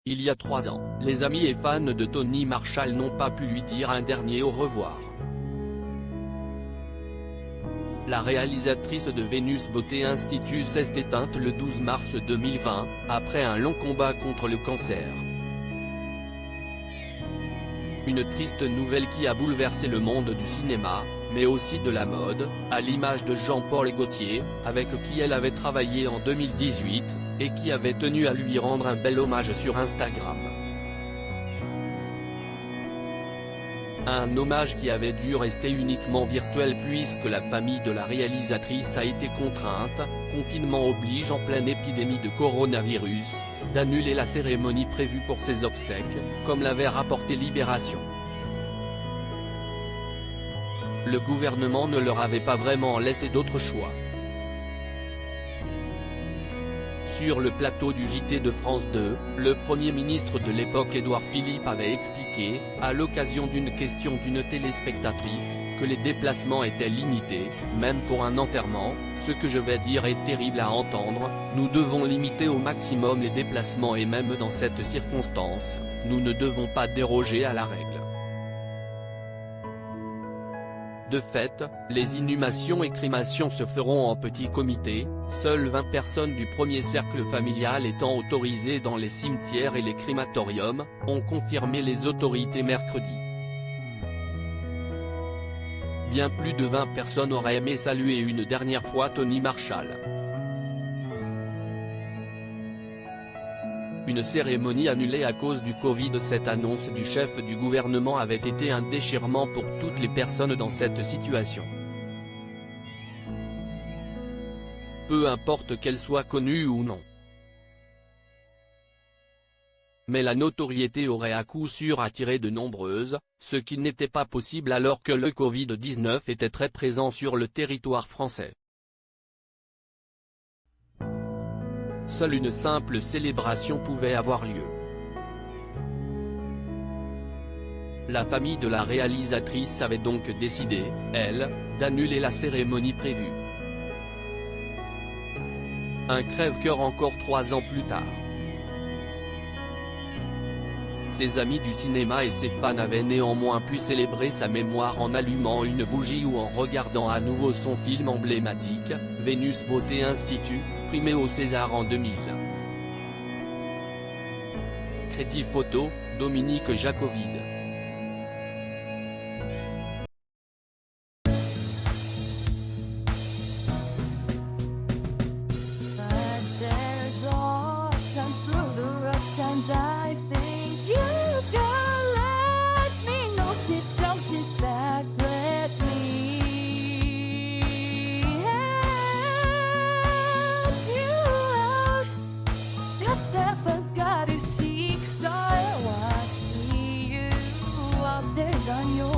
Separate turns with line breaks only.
Il y a 3 ans, les amis et fans de Tony Marshall n'ont pas pu lui dire un dernier au revoir. La réalisatrice de Vénus Beauté Institute s'est éteinte le 12 mars 2020, après un long combat contre le cancer. Une triste nouvelle qui a bouleversé le monde du cinéma, mais aussi de la mode, à l'image de Jean-Paul Gaultier, avec qui elle avait travaillé en 2018, et qui avait tenu à lui rendre un bel hommage sur Instagram. Un hommage qui avait dû rester uniquement virtuel puisque la famille de la réalisatrice a été contrainte, confinement oblige en pleine épidémie de coronavirus, d'annuler la cérémonie prévue pour ses obsèques, comme l'avait rapporté Libération. Le gouvernement ne leur avait pas vraiment laissé d'autre choix. Sur le plateau du JT de France 2, le Premier ministre de l'époque Édouard Philippe avait expliqué, à l'occasion d'une question d'une téléspectatrice, que les déplacements étaient limités, même pour un enterrement. Ce que je vais dire est terrible à entendre, nous devons limiter au maximum les déplacements et même dans cette circonstance, nous ne devons pas déroger à la règle. De fait, les inhumations et crémations se feront en petit comité, seules 20 personnes du premier cercle familial étant autorisées dans les cimetières et les crématoriums, ont confirmé les autorités mercredi. Bien plus de 20 personnes auraient aimé saluer une dernière fois Tony Marshall. Une cérémonie annulée à cause du Covid. Cette annonce du chef du gouvernement avait été un déchirement pour toutes les personnes dans cette situation. Peu importe qu'elle soit connue ou non. Mais la notoriété aurait à coup sûr attiré de nombreuses, ce qui n'était pas possible alors que le Covid-19 était très présent sur le territoire français. Seule une simple célébration pouvait avoir lieu. La famille de la réalisatrice avait donc décidé, elle, d'annuler la cérémonie prévue. Un crève-cœur encore 3 ans plus tard. Ses amis du cinéma et ses fans avaient néanmoins pu célébrer sa mémoire en allumant une bougie ou en regardant à nouveau son film emblématique, Vénus Beauté Institute, primé au César en 2000. Créative photo, Dominique Jacovide.
On your